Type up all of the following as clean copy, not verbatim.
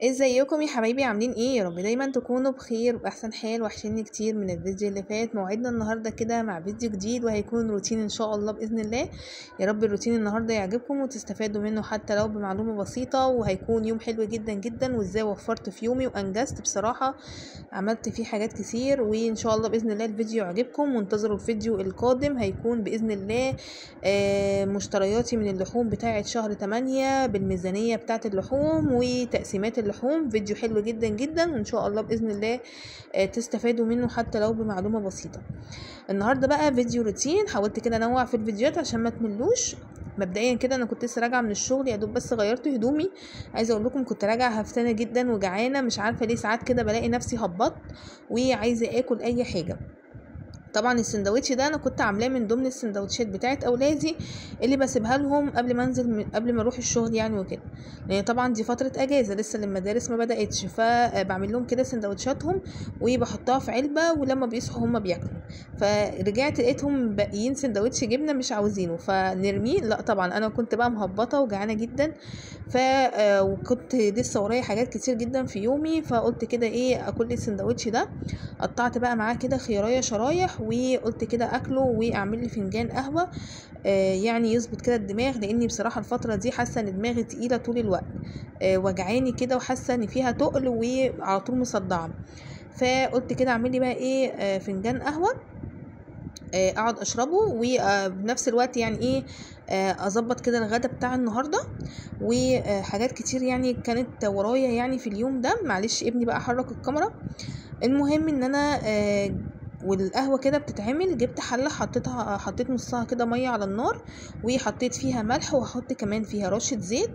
ازيكم يا حبايبي؟ عاملين ايه؟ يا رب دايما تكونوا بخير وباحسن حال. وحشني كتير من الفيديو اللي فات. موعدنا النهارده كده مع فيديو جديد، وهيكون روتين ان شاء الله باذن الله. يا رب الروتين النهارده يعجبكم وتستفادوا منه حتى لو بمعلومه بسيطه، وهيكون يوم حلو جدا جدا. وازاي وفرت في يومي وانجزت بصراحه، عملت فيه حاجات كتير. وان شاء الله باذن الله الفيديو يعجبكم، وانتظروا الفيديو القادم هيكون باذن الله مشترياتي من اللحوم بتاعه شهر 8 بالميزانيه بتاعه اللحوم وتقسيمات اللحوم. فيديو حلو جدا جدا، وان شاء الله باذن الله تستفادوا منه حتى لو بمعلومه بسيطه. النهارده بقى فيديو روتين، حاولت كده انوع في الفيديوهات عشان ما تملوش. مبدئيا كده انا كنت لسه راجعه من الشغل، يا دوب بس غيرت هدومي. عايزه اقول لكم كنت راجعه هفتانه جدا وجعانه، مش عارفه ليه ساعات كده بلاقي نفسي هبطت وعايزه اكل اي حاجه. طبعا السندوتش ده انا كنت عاملاه من ضمن السندوتشات بتاعت اولادي اللي بسيبها لهم قبل ما انزل قبل ما اروح الشغل يعني وكده، لان طبعا دي فتره اجازه لسه المدارس ما بداتش، فبعمل لهم كده سندوتشاتهم وبحطها في علبه، ولما بيصحوا هم بياكلوا. فرجعت لقيتهم باقيين سندوتش جبنه مش عاوزينه فنرميه. لا طبعا انا كنت بقى مهبطه وجعانه جدا، وكنت لسه ورايا حاجات كتير جدا في يومي، فقلت كده ايه اكل السندوتش ده. قطعت بقى معاه كده خيارية شرايح، وقلت كده اكله واعمل لي فنجان قهوه يعني يظبط كده الدماغ، لاني بصراحه الفتره دي حاسه ان دماغي تقيله طول الوقت، وجعاني كده وحاسه ان فيها تقل وعلى طول مصدعه. فقلت كده اعمل لي بقى ايه فنجان قهوه اقعد اشربه، وبنفس الوقت يعني ايه اظبط كده الغدا بتاع النهارده. وحاجات كتير يعني كانت ورايا يعني في اليوم ده. معلش ابني بقى حرك الكاميرا. المهم ان انا والقهوه كده بتتعمل، جبت حله حطيت نصها كده ميه على النار، وحطيت فيها ملح، وهحط كمان فيها رشه زيت،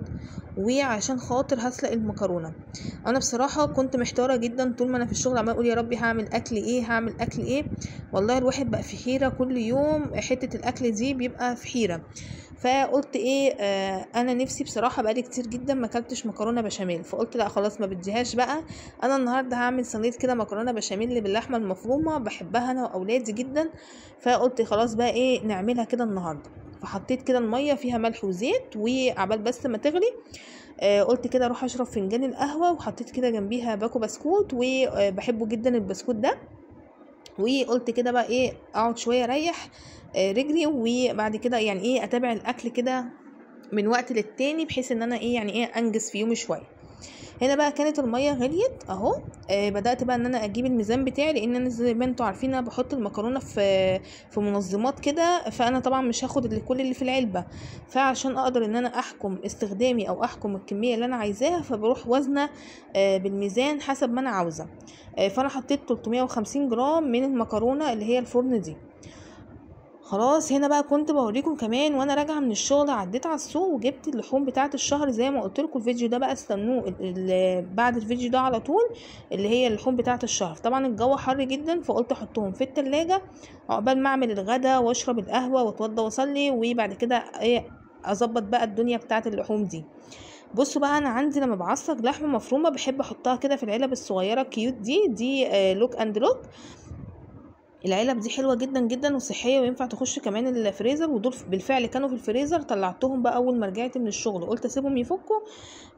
وعشان خاطر هسلق المكرونه. انا بصراحه كنت محتاره جدا طول ما انا في الشغل، عمال اقول يا ربي هعمل اكل ايه هعمل اكل ايه. والله الواحد بقى في حيره كل يوم، حته الاكل دي بيبقى في حيره. فقلت ايه انا نفسي بصراحه بقالي كتير جدا ما اكلتش مكرونه بشاميل، فقلت لا خلاص ما بديهاش بقى. انا النهارده هعمل صينيه كده مكرونه بشاميل باللحمه المفرومه، بحبها انا واولادي جدا. فقلت خلاص بقى ايه نعملها كده النهارده. فحطيت كده الميه فيها ملح وزيت وعبال بس ما تغلي. قلت كده اروح اشرب فنجان القهوه، وحطيت كده جنبيها باكو بسكوت، وبحبه جدا البسكوت ده. وقلت كده بقى ايه اقعد شويه اريح رجلي، وبعد كده يعني ايه اتابع الاكل كده من وقت للتاني، بحيث ان انا ايه يعني ايه انجز في يومي شويه. هنا بقى كانت الميه غليت اهو. بدات بقى ان انا اجيب الميزان بتاعي، لان انا زي ما انتوا عارفين انا بحط المكرونه في منظمات كده، فانا طبعا مش هاخد كل اللي في العلبه. فعشان اقدر ان انا احكم استخدامي او احكم الكميه اللي انا عايزاها، فبروح وزنه بالميزان حسب ما انا عاوزه. فانا حطيت 350 جرام من المكرونه اللي هي الفرن دي. خلاص هنا بقى كنت بوريكم كمان وانا راجعه من الشغل، عديت على السوق وجبت اللحوم بتاعه الشهر زي ما قلت لكم. الفيديو ده بقى استنوه بعد الفيديو ده على طول، اللي هي اللحوم بتاعه الشهر. طبعا الجو حر جدا، فقلت احطهم في التلاجة عقبال ما اعمل الغدا واشرب القهوه واتوضى واصلي، وبعد كده ايه اظبط بقى الدنيا بتاعه اللحوم دي. بصوا بقى انا عندي لما بعصج لحمه مفرومه بحب احطها كده في العلب الصغيره الكيوت دي لوك اند لوك. العلب دي حلوه جدا جدا وصحيه، وينفع تخش كمان الفريزر. ودول بالفعل كانوا في الفريزر، طلعتهم بقى اول ما رجعت من الشغل، قلت اسيبهم يفكوا.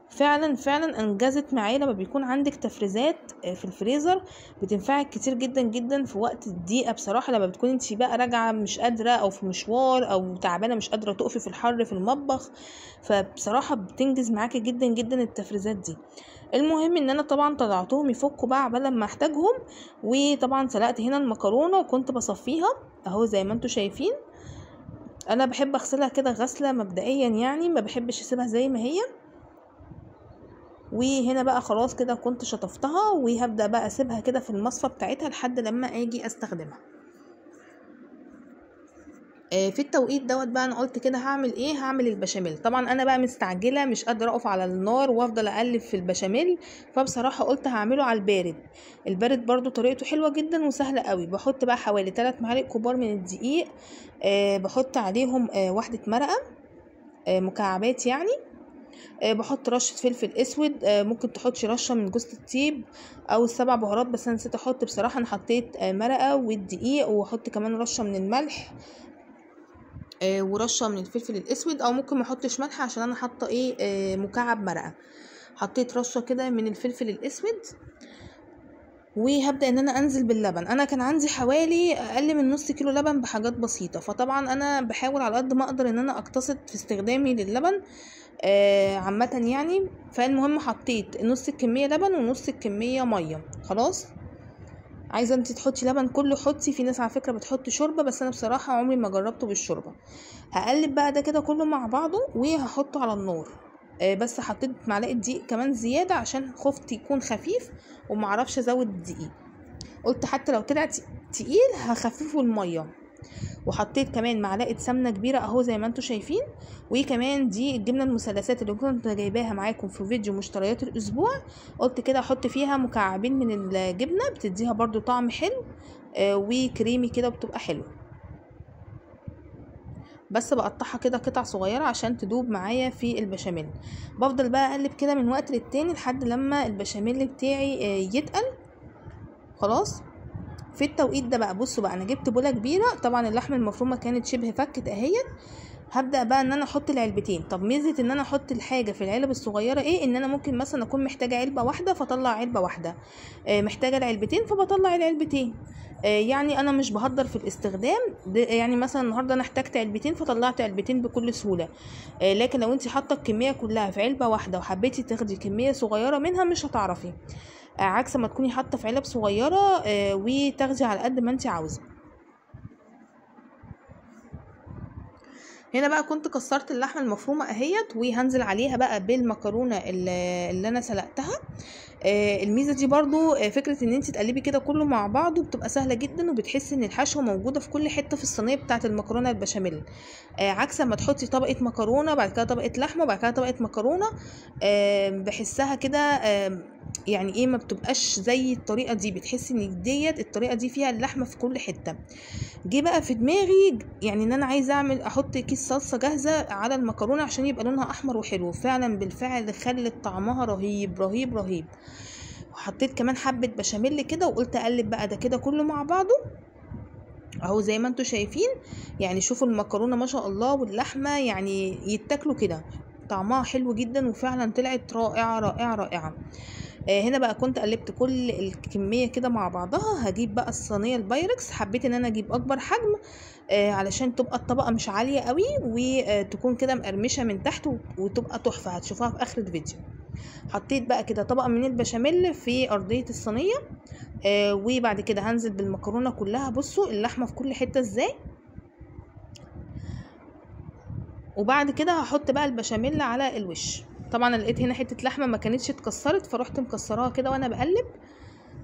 فعلا فعلا انجزت معايا. لما بيكون عندك تفريزات في الفريزر بتنفعك كتير جدا جدا في وقت الضيقه بصراحه، لما بتكون انت بقى راجعه مش قادره او في مشوار او تعبانه مش قادره تقفي في الحر في المطبخ، فبصراحه بتنجز معاكي جدا جدا التفريزات دي. المهم ان انا طبعا طلعتهم يفكوا بقى عبال ما احتاجهم. وطبعا سلقت هنا المكرونه وكنت بصفيها اهو زي ما انتوا شايفين. انا بحب اغسلها كده غسله مبدئيا، يعني ما بحبش اسيبها زي ما هي. وهنا بقى خلاص كده كنت شطفتها، وهبدأ بقى اسيبها كده في المصفى بتاعتها لحد لما اجي استخدمها. في التوقيت دوت بقى انا قلت كده هعمل ايه هعمل البشاميل. طبعا انا بقى مستعجله مش قادره اقف على النار وافضل اقلب في البشاميل، فبصراحه قلت هعمله على البارد. البارد برضو طريقته حلوه جدا وسهله قوي. بحط بقى حوالي 3 معالق كبار من الدقيق، بحط عليهم واحده مرقه مكعبات يعني. بحط رشه فلفل اسود، ممكن تحطش رشه من جوز الطيب او السبع بهارات، بس انا نسيت احط بصراحه. انا حطيت مرقه والدقيق، واحط كمان رشه من الملح ورشه من الفلفل الاسود، او ممكن ما احطش ملح عشان انا حاطه ايه مكعب مرقه. حطيت رشه كده من الفلفل الاسود، وهبدا ان انا انزل باللبن. انا كان عندي حوالي اقل من نص كيلو لبن بحاجات بسيطه، فطبعا انا بحاول على قد ما اقدر ان انا اقتصد في استخدامي للبن عامه يعني. فالمهم حطيت نص الكميه لبن ونص الكميه ميه. خلاص، عايزه انت تحطي لبن كله حطي، في ناس على فكره بتحط شوربه، بس انا بصراحه عمري ما جربته بالشوربه. هقلب بقى ده كده كله مع بعضه وهحطه على النار. بس حطيت معلقه دقيق كمان زياده عشان خفت يكون خفيف ومعرفش ازود الدقيق، قلت حتى لو طلع تقيل هخففه الميه. وحطيت كمان معلقه سمنه كبيره اهو زي ما انتم شايفين. وكمان دي الجبنه المثلثات اللي كنت جايباها معاكم في فيديو مشتريات الاسبوع، قلت كده احط فيها مكعبين من الجبنه، بتديها برضو طعم حلو وكريمي كده وبتبقى حلوه. بس بقطعها كده قطع صغيره عشان تدوب معايا في البشاميل. بفضل بقى اقلب كده من وقت للتاني لحد لما البشاميل بتاعي يتقل. خلاص، في التوقيت ده بقى بصوا بقى، انا جبت بوله كبيره، طبعا اللحمه المفرومه كانت شبه فكت اهيت. هبدا بقى ان انا احط العلبتين. طب ميزه ان انا احط الحاجه في العلب الصغيره ايه؟ ان انا ممكن مثلا اكون محتاجه علبه واحده فاطلع علبه واحده، محتاجه العلبتين فبطلع العلبتين. يعني انا مش بهدر في الاستخدام. يعني مثلا النهارده انا احتجت علبتين فطلعت علبتين بكل سهوله. لكن لو انت حاطه الكميه كلها في علبه واحده وحبيتي تاخدي كميه صغيره منها مش هتعرفي، عكس ما تكوني حاطه في علب صغيره وتاخدي على قد ما انت عاوزه. هنا بقى كنت كسرت اللحمه المفرومه اهيت، وهنزل عليها بقى بالمكرونه اللي انا سلقتها. الميزه دي برضو فكره ان انت تقلبي كده كله مع بعضه بتبقى سهله جدا، وبتحسي ان الحشوه موجوده في كل حته في الصينيه بتاعه المكرونه البشاميل، عكس ما تحطي طبقه مكرونه بعد كده طبقه لحمه وبعد كده طبقه مكرونه. بحسها كده يعني ايه، ما بتبقاش زي الطريقه دي، بتحسي ان ديت الطريقه دي فيها اللحمه في كل حته. جه بقى في دماغي يعني ان انا عايزه احط كيس صلصه جاهزه على المكرونه عشان يبقى لونها احمر وحلو. فعلا بالفعل خلت طعمها رهيب رهيب رهيب. وحطيت كمان حبه بشاميل كده، وقلت اقلب بقى ده كده كله مع بعضه اهو زي ما انتم شايفين. يعني شوفوا المكرونه ما شاء الله واللحمه يعني يتاكلوا كده، طعمها حلو جدا وفعلا طلعت رائعه رائعه رائعه. هنا بقى كنت قلبت كل الكميه كده مع بعضها. هجيب بقى الصينيه البايركس، حبيت ان انا اجيب اكبر حجم علشان تبقى الطبقه مش عاليه قوي وتكون كده مقرمشه من تحت وتبقى تحفه، هتشوفوها في اخر الفيديو. حطيت بقى كده طبقه من البشاميل في ارضيه الصينيه، وبعد كده هنزل بالمكرونه كلها. بصوا اللحمه في كل حته ازاي. وبعد كده هحط بقى البشاميل على الوش. طبعا انا لقيت هنا حته لحمه ما كانتش اتكسرت فروحت مكسراها كده وانا بقلب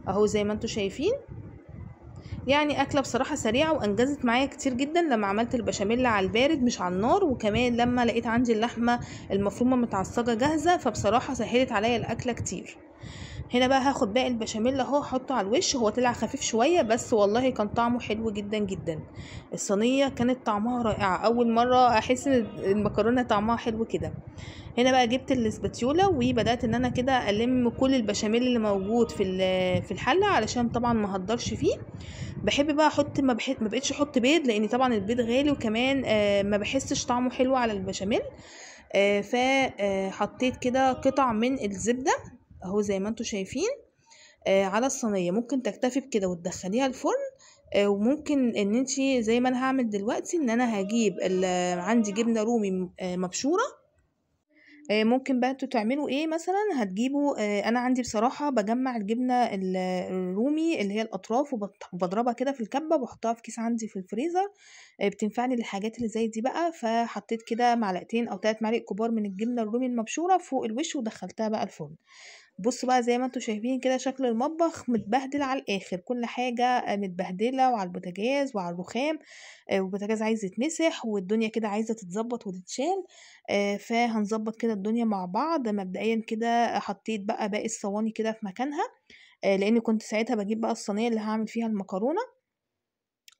اهو زي ما انتم شايفين. يعني اكله بصراحه سريعه وانجزت معايا كتير جدا لما عملت البشاميل على البارد مش على النار، وكمان لما لقيت عندي اللحمه المفرومه متعصجه جاهزه، فبصراحه سهلت عليا الاكله كتير. هنا بقى هاخد باقي البشاميل اهو احطه على الوش. هو طلع خفيف شويه بس والله كان طعمه حلو جدا جدا. الصينيه كانت طعمها رائعه، اول مره احس ان المكرونه طعمها حلو كده. هنا بقى جبت الاسباتيولا وبدات ان انا كده الم كل البشاميل اللي موجود في الحله علشان طبعا ما اهدرش فيه. بحب بقى احط ما بقتش احط بيض لان طبعا البيض غالي، وكمان ما بحسش طعمه حلو على البشاميل. فحطيت كده قطع من الزبده اهو زي ما انتم شايفين على الصينيه. ممكن تكتفي بكده وتدخليها الفرن، وممكن ان انتي زي ما انا هعمل دلوقتي ان انا هجيب عندي جبنه رومي مبشوره. ممكن بقى انتوا تعملوا ايه، مثلا هتجيبوا انا عندي بصراحه بجمع الجبنه الرومي اللي هي الاطراف وبضربها كده في الكبه وبحطها في كيس عندي في الفريزر. بتنفعني للحاجات اللي زي دي بقى. فحطيت كده معلقتين او 3 معالق كبار من الجبنه الرومي المبشوره فوق الوش ودخلتها بقى الفرن. بصوا بقى زي ما انتوا شايفين كده شكل المطبخ متبهدل على الاخر، كل حاجه متبهدله، وعلى البوتاجاز وعلى الرخام، والبوتاجاز عايز يتمسح والدنيا كده عايزه تتظبط وتتشال. فهنظبط كده الدنيا مع بعض. مبدئيا كده حطيت بقى باقي الصواني كده في مكانها، لان كنت ساعتها بجيب بقى الصينيه اللي هعمل فيها المكرونه.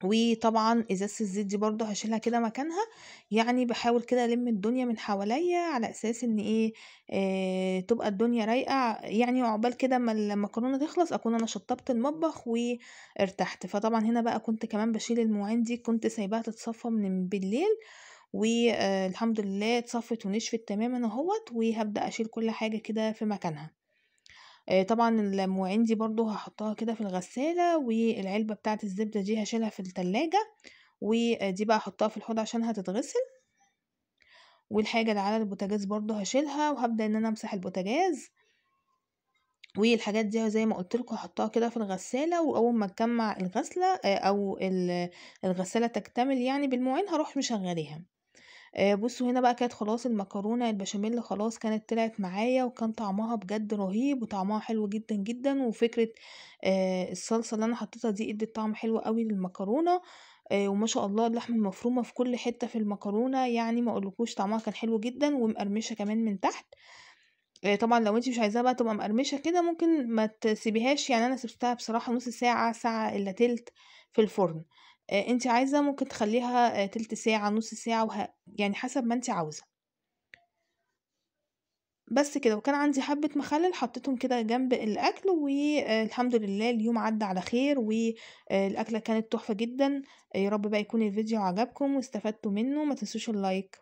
وطبعا ازازه الزيت دي برضو هشيلها كده مكانها. يعني بحاول كده الم الدنيا من حواليا على اساس ان ايه تبقى الدنيا رايقه، يعني عقبال كده ما المكرونه تخلص اكون انا شطبت المطبخ وارتحت. فطبعا هنا بقى كنت كمان بشيل المواعين دي، كنت سايباها تتصفى من بالليل والحمد لله اتصفت ونشفت تماما اهوت. وهبدأ اشيل كل حاجة كده في مكانها. طبعا المواعين دي برضو هحطها كده في الغسالة، والعلبة بتاعة الزبدة دي هشيلها في التلاجة، ودي بقى احطها في الحوض عشان هتتغسل. والحاجة اللي على البوتاجاز برضو هشيلها، وهبدأ ان انا امسح البوتاجاز. والحاجات دي زي ما قلت لكم هحطها كده في الغسالة، واول ما تجمع الغسلة او الغسالة تكتمل يعني بالمواعين هروح مشغليها. بصوا هنا بقى كانت خلاص المكرونة البشاميل خلاص كانت طلعت معايا، وكان طعمها بجد رهيب وطعمها حلو جدا جدا. وفكرة الصلصة اللي انا حطيتها دي ادت طعم حلو قوي للمكرونة. وما شاء الله اللحمة المفرومة في كل حتة في المكرونة، يعني ما اقولكوش طعمها كان حلو جدا ومقرمشة كمان من تحت. طبعا لو انتي مش عايزاها بقى تبقى مقرمشة كده ممكن ما تسيبيهاش، يعني انا سبتها بصراحة نص ساعة ساعة الا تلت في الفرن. انتي عايزة ممكن تخليها تلت ساعة نص ساعة يعني حسب ما انتي عاوزة. بس كده، وكان عندي حبة مخلل حطيتهم كده جنب الأكل، والحمد لله اليوم عدى على خير، والأكلة كانت تحفة جدا. يا رب بقى يكون الفيديو عجبكم واستفدتوا منه، ما تنسوش اللايك.